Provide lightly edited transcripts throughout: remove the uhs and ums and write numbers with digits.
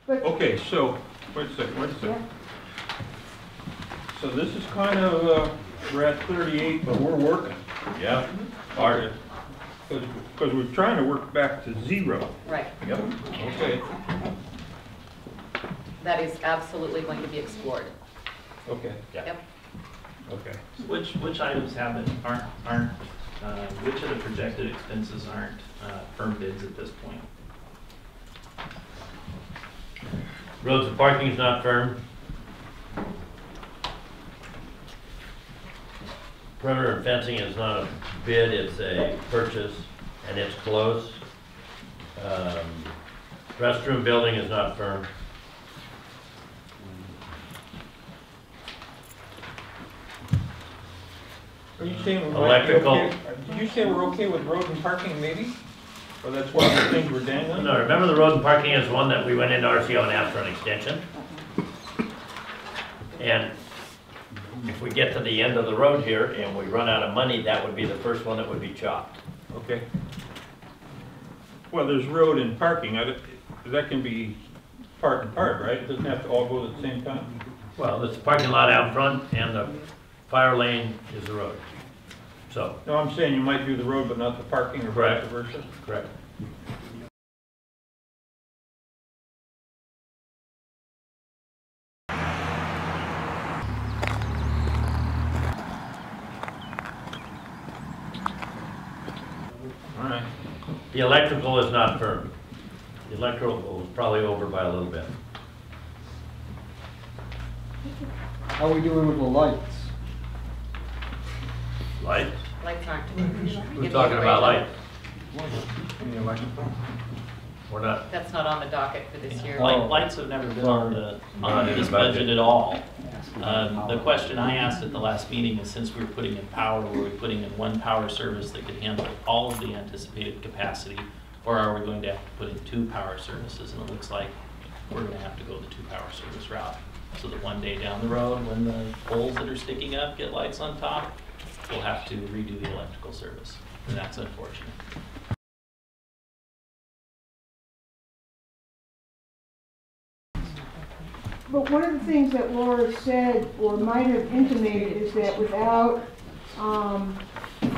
But Okay, so, wait a second. yeah. So this is kind of, we're at 38, but we're working. Yeah, hard. Because we're trying to work back to 0. Right. Yep. Okay, That is absolutely going to be explored. okay, Yep. okay. Which items aren't, which of the projected expenses aren't firm bids at this point? Roads and parking is not firm. Perimeter and fencing is not a bid, it's a purchase, and it's close. Restroom building is not firm. Are you saying we might be Electrical. okay? Did you say we're okay with road and parking maybe? Or that's one of the things we're dangling? No, remember the road and parking is one that we went into RCO and asked for an extension? And if we get to the end of the road here and we run out of money, that would be the first one that would be chopped. Okay. Well, there's road and parking. That can be part and part, right? It doesn't have to all go at the same time? Well, there's the parking lot out front and the fire lane is the road. So, No, I'm saying you might do the road but not the parking or vice Correct. versa. correct. All right. The electrical is not firm. The electrical is probably over by a little bit. How are we doing with the lights? Lights? Lights aren't. We're talking about lights. In the electrical? We're not. That's not on the docket for this year. Lights have never been on this budget at all. The question I asked at the last meeting is, since we were putting in power, were we putting in one power service that could handle all of the anticipated capacity, or are we going to have to put in 2 power services? And it looks like we're going to have to go the 2 power service route. So that one day down the road, when the poles that are sticking up get lights on top, we'll have to redo the electrical service, and that's unfortunate. But one of the things that Laura said, or might have intimated, is that without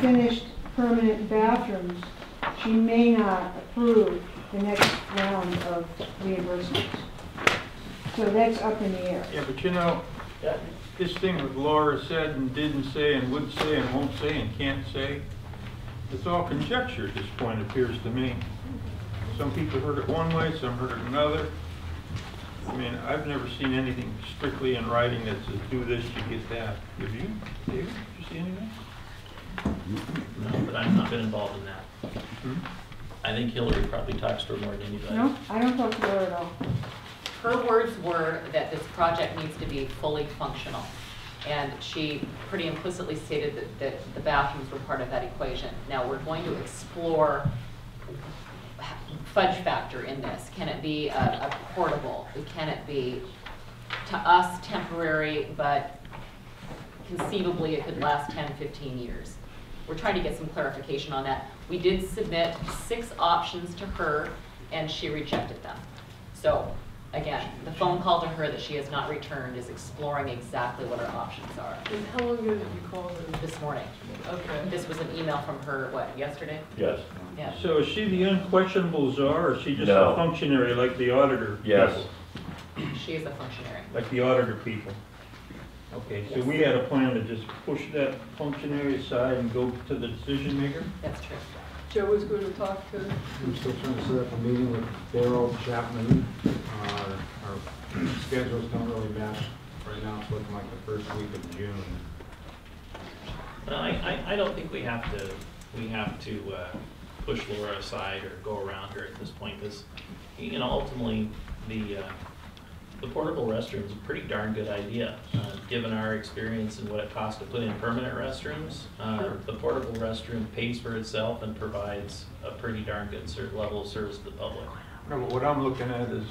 finished permanent bathrooms, she may not approve the next round of reimbursements. So that's up in the air. Yeah, but you know, this thing that Laura said and didn't say and would say and won't say and can't say, it's all conjecture at this point, it appears to me. Some people heard it one way, some heard it another. I mean, I've never seen anything strictly in writing that says do this, you get that. Have you, David? Did you see anything? No, but I've not been involved in that. Hmm? I think Hillary probably talks to her more than anybody. No, I don't talk to her at all. Her words were that this project needs to be fully functional. And she pretty implicitly stated that the bathrooms were part of that equation. Now, we're going to explore fudge factor in this. Can it be a portable? Can it be, to us, temporary, but conceivably it could last 10, 15 years? We're trying to get some clarification on that. We did submit 6 options to her, and she rejected them. So, again, the phone call to her that she has not returned is exploring exactly what our options are. And how long ago did you call her? This morning. Okay. This was an email from her, what, yesterday? Yes. Yeah. So is she the unquestionable czar, or is she just No. a functionary like the auditor Yes. people? She is a functionary. Like the auditor people? Okay, so we had a plan to just push that functionary aside and go to the decision maker? That's true. Joe was going to talk to her. I'm still trying to set up a meeting with Daryl Chapman. Our schedules don't really match. Right now it's looking like the first week of June. Well, I don't think we have to push Laura aside or go around her at this point, because, you know, ultimately the portable restroom is a pretty darn good idea, given our experience and what it costs to put in permanent restrooms. The portable restroom pays for itself and provides a pretty darn good level of service to the public. No, but what I'm looking at is,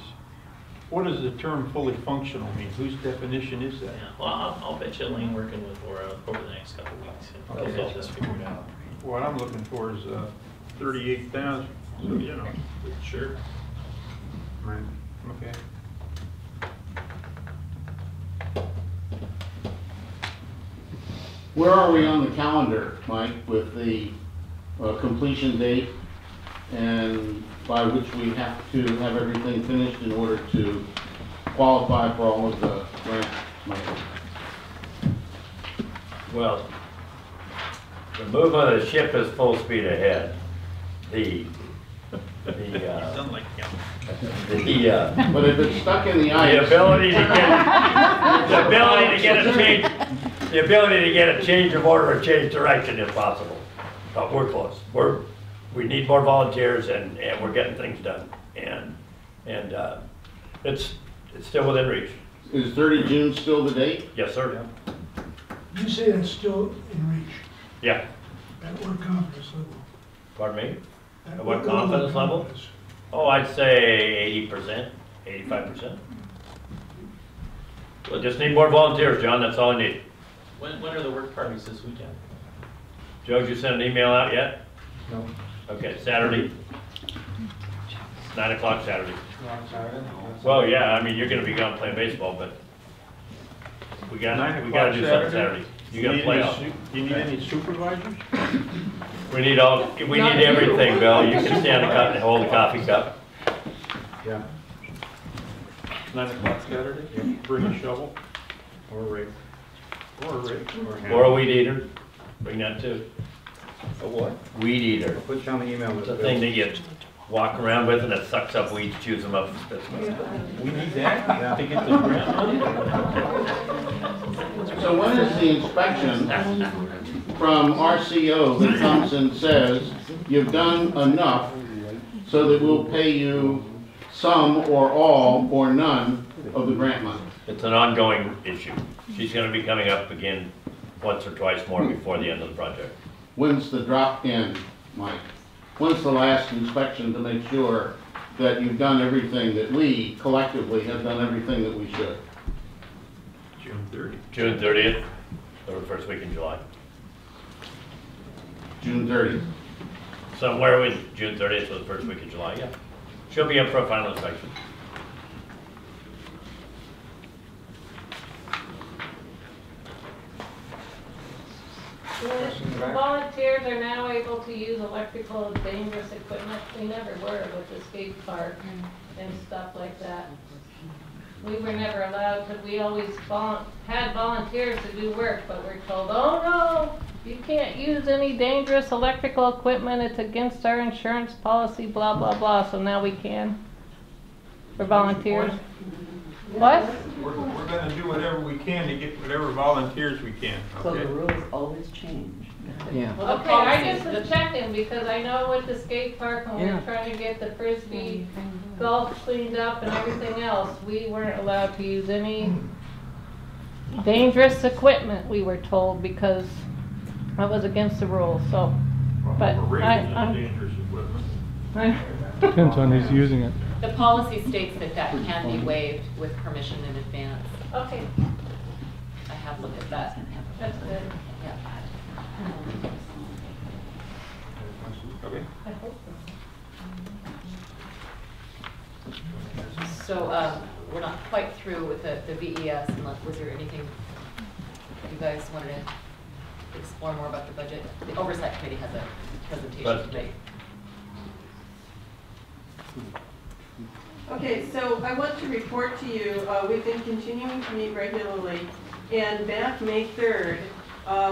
what does the term fully functional mean? Whose definition is that? Yeah. Well, I'll bet you Elaine working with Laura over the next couple of weeks, and Okay. we'll get this figured out. What I'm looking for is 38,000, so you know. Sure. Right. Okay. Where are we on the calendar, Mike, with the completion date and by which we have to have everything finished in order to qualify for all of the grant money? Well, the movement of the ship is full speed ahead. The But if it's stuck in the ice. The ability to get a change of order or change direction is possible. But we're close. We need more volunteers and we're getting things done. And it's still within reach. Is 30 June still the date? Yes, sir. You say that's still in reach, Yeah. at what confidence level? Pardon me? At what confidence level? confidence? Oh, I'd say 80%, 85%. We'll just need more volunteers, John. That's all I need. When are the work parties this weekend? Joe, did you send an email out yet? No. Okay, Saturday. 9 o'clock Saturday. No, I'm sorry. Well, yeah, I mean, you're gonna be gone playing baseball, but we 9 gotta o'clock do something Saturday. You gotta play out. You need any supervisors? We need everything, Bill. You can stand and hold a coffee cup. Yeah. 9 o'clock Saturday? Bring a shovel or a rake. Or a rake. Or a weed eater. Bring that too. A what? Weed eater. I'll put you on the email It's list. a thing that you walk around with and it sucks up weeds, chews them up, and spits them out. We need that to get the grant money? So when is the inspection from RCO that comes and says, you've done enough so that we'll pay you some or all or none of the grant money? It's an ongoing issue. She's gonna be coming up again once or twice more before the end of the project. When's the drop in, Mike? When's the last inspection to make sure that you've done everything that we collectively have done everything that we should? June 30. June 30th, or the first week in July. June 30th. Somewhere in June 30th or the first week in July, yeah. She'll be up for a final inspection. Volunteers are now able to use electrical dangerous equipment. We never were with the skate park and stuff like that. We were never allowed, because we always had volunteers to do work, but we're told, oh no, you can't use any dangerous electrical equipment, it's against our insurance policy, blah, blah, blah, so now we can, for volunteers. What? We're gonna do whatever we can to get whatever volunteers we can, So the okay? rules always change. Yeah. Okay, I just was checking, because I know with the skate park, when we were trying to get the frisbee golf cleaned up and everything else, we weren't allowed to use any dangerous equipment, we were told, because that was against the rules, so. But Dangerous equipment. Depends on who's using it. The policy states that that can be waived with permission in advance. Okay, I have looked at that. that's good. Yeah. Okay. I hope so. So, we're not quite through with the VES, unless, was there anything you guys wanted to explore more about the budget? The oversight committee has a presentation to make. Okay, so I want to report to you, we've been continuing to meet regularly, and back May 3rd,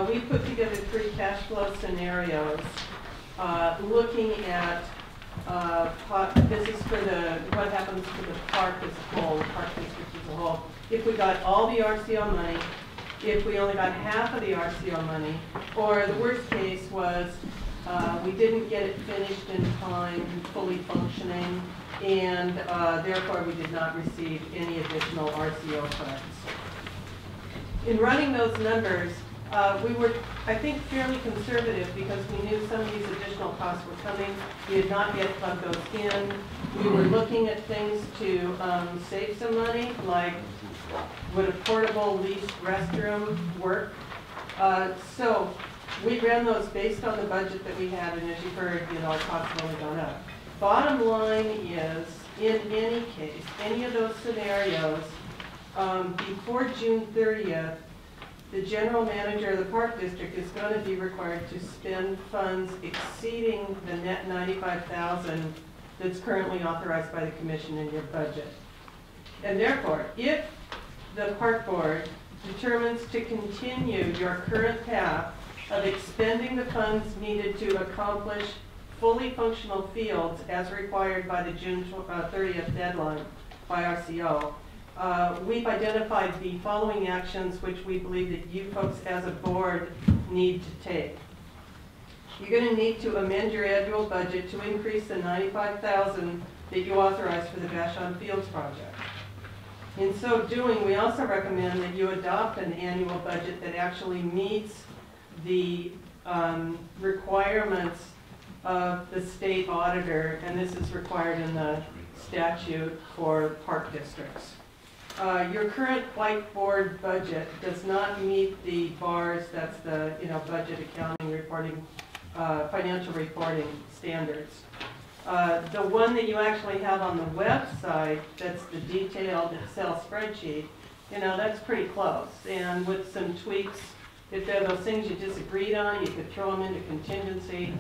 we put together 3 cash flow scenarios, looking at, this is for what happens to the park as a whole, the park district as a whole. If we got all the RCO money, if we only got half of the RCO money, or the worst case was, we didn't get it finished in time, fully functioning, and therefore we did not receive any additional RCO funds. In running those numbers, we were, I think, fairly conservative because we knew some of these additional costs were coming. We had not yet plugged those in. We were looking at things to save some money, like would a portable leased restroom work? So we ran those based on the budget that we had, and as you heard, our costs have only gone up. Bottom line is, in any case, any of those scenarios, before June 30th, the general manager of the park district is going to be required to spend funds exceeding the net $95,000 that's currently authorized by the commission in your budget. And therefore, if the park board determines to continue your current path of expending the funds needed to accomplish fully functional fields as required by the June 30th deadline by RCO, we've identified the following actions which we believe that you folks as a board need to take. You're going to need to amend your annual budget to increase the $95,000 that you authorized for the Vashon Fields project. In so doing, we also recommend that you adopt an annual budget that actually meets the requirements of the state auditor, and this is required in the statute for park districts. Your current whiteboard budget does not meet the bars, that's the budget accounting reporting, financial reporting standards. The one that you actually have on the website, that's the detailed Excel spreadsheet, that's pretty close. And with some tweaks, if there are those things you disagreed on, you could throw them into contingency.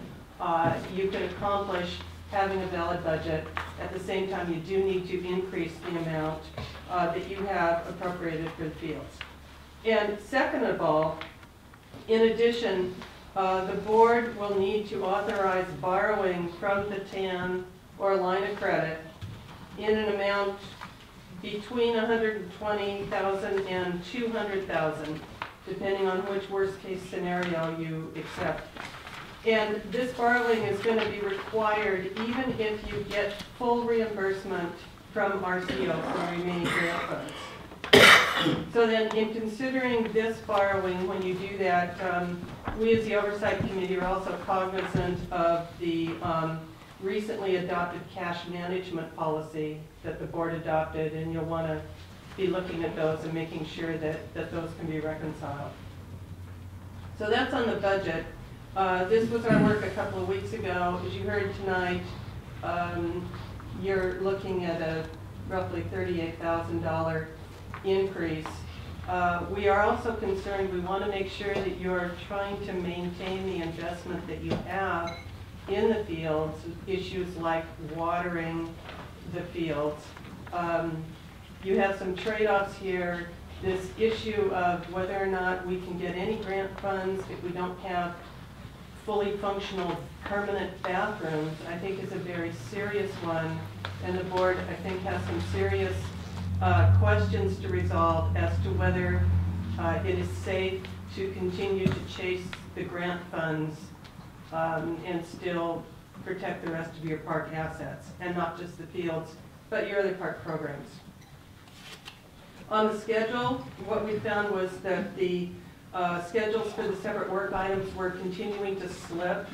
You could accomplish having a valid budget. At the same time, you do need to increase the amount that you have appropriated for the fields. And second of all, in addition, the board will need to authorize borrowing from the TAN or line of credit in an amount between $120,000 and $200,000, depending on which worst case scenario you accept. And this borrowing is going to be required even if you get full reimbursement from RCO for remaining grant funds. So then in considering this borrowing, when you do that, we as the Oversight Committee are also cognizant of the recently adopted cash management policy that the board adopted, and you'll want to be looking at those and making sure that those can be reconciled. So that's on the budget. This was our work a couple of weeks ago. As you heard tonight, you're looking at a roughly $38,000 increase. We are also concerned, we want to make sure that you're trying to maintain the investment that you have in the fields, issues like watering the fields. You have some trade-offs here. This issue of whether or not we can get any grant funds if we don't have fully functional permanent bathrooms, I think is a very serious one, and the board, I think, has some serious questions to resolve as to whether it is safe to continue to chase the grant funds and still protect the rest of your park assets, and not just the fields, but your other park programs. On the schedule, what we found was that the schedules for the separate work items were continuing to slip,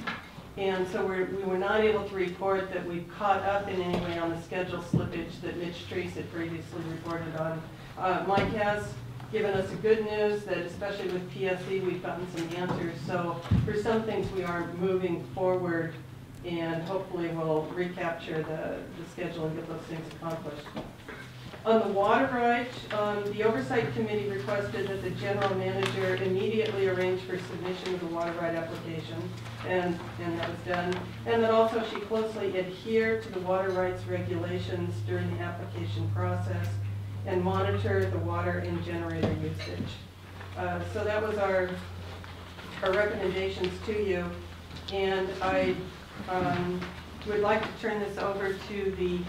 and so we were not able to report that we caught up in any way on the schedule slippage that Mitch Treese had previously reported on. Mike has given us a good news that especially with PSE we've gotten some answers, so for some things we are moving forward and hopefully we'll recapture the schedule and get those things accomplished. On the water right, the Oversight Committee requested that the General Manager immediately arrange for submission of the water right application, and that was done. And that also she closely adhere to the water rights regulations during the application process and monitor the water and generator usage. So that was our recommendations to you, and I would like to turn this over to the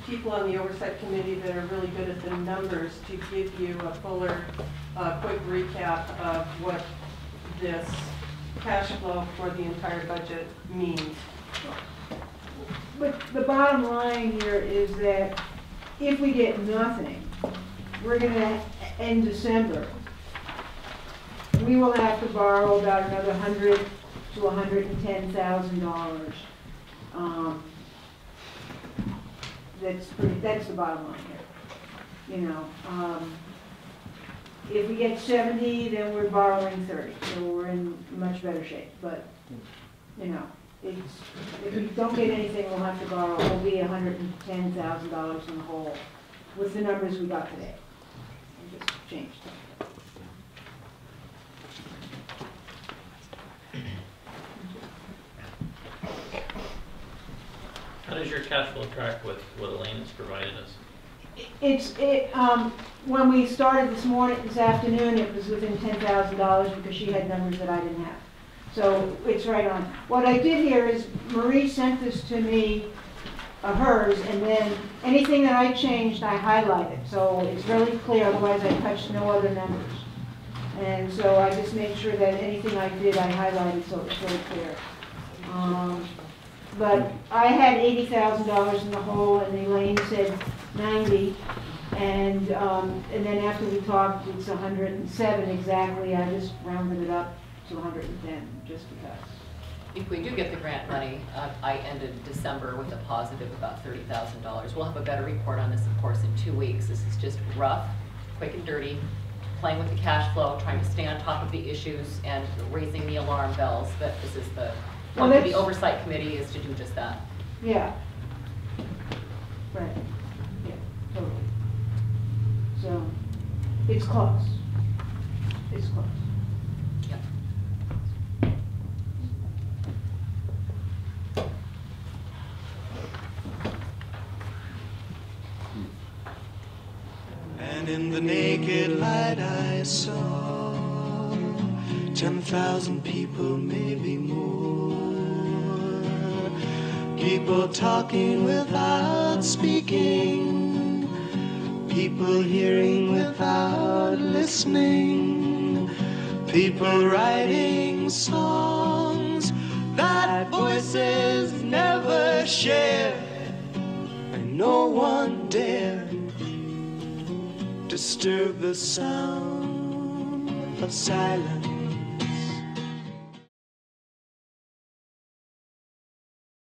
people on the Oversight Committee that are really good at the numbers to give you a fuller, quick recap of what this cash flow for the entire budget means. But the bottom line here is that if we get nothing, we're going to end December. We will have to borrow about another $100,000 to $110,000. That's the bottom line here. If we get 70, then we're borrowing 30, so we're in much better shape. But if we don't get anything, we'll have to borrow. We'll be $110,000 in the hole with the numbers we got today. We just changed them. does your cash flow track with what Elaine has provided us? When we started this afternoon, it was within $10,000 because she had numbers that I didn't have. So it's right on. What I did here is Marie sent this to me, hers, and then anything that I changed, I highlighted. So it's really clear, otherwise I touched no other numbers. And so I just made sure that anything I did, I highlighted so it's really clear. But I had $80,000 in the hole, and Elaine said 90, and then after we talked, it's 107 exactly. I just rounded it up to 110, just because. If we do get the grant money, I ended December with a positive about $30,000. We'll have a better report on this, of course, in 2 weeks. This is just rough, quick and dirty, playing with the cash flow, trying to stay on top of the issues, and raising the alarm bells. But this is the the oversight committee is to do just that. Yeah. Right. Yeah, totally. So, it's close. It's close. Yep. And in the naked light I saw 10,000 people, maybe more. People talking without speaking, people hearing without listening, people writing songs that voices never shared, and no one dared disturb the sound of silence.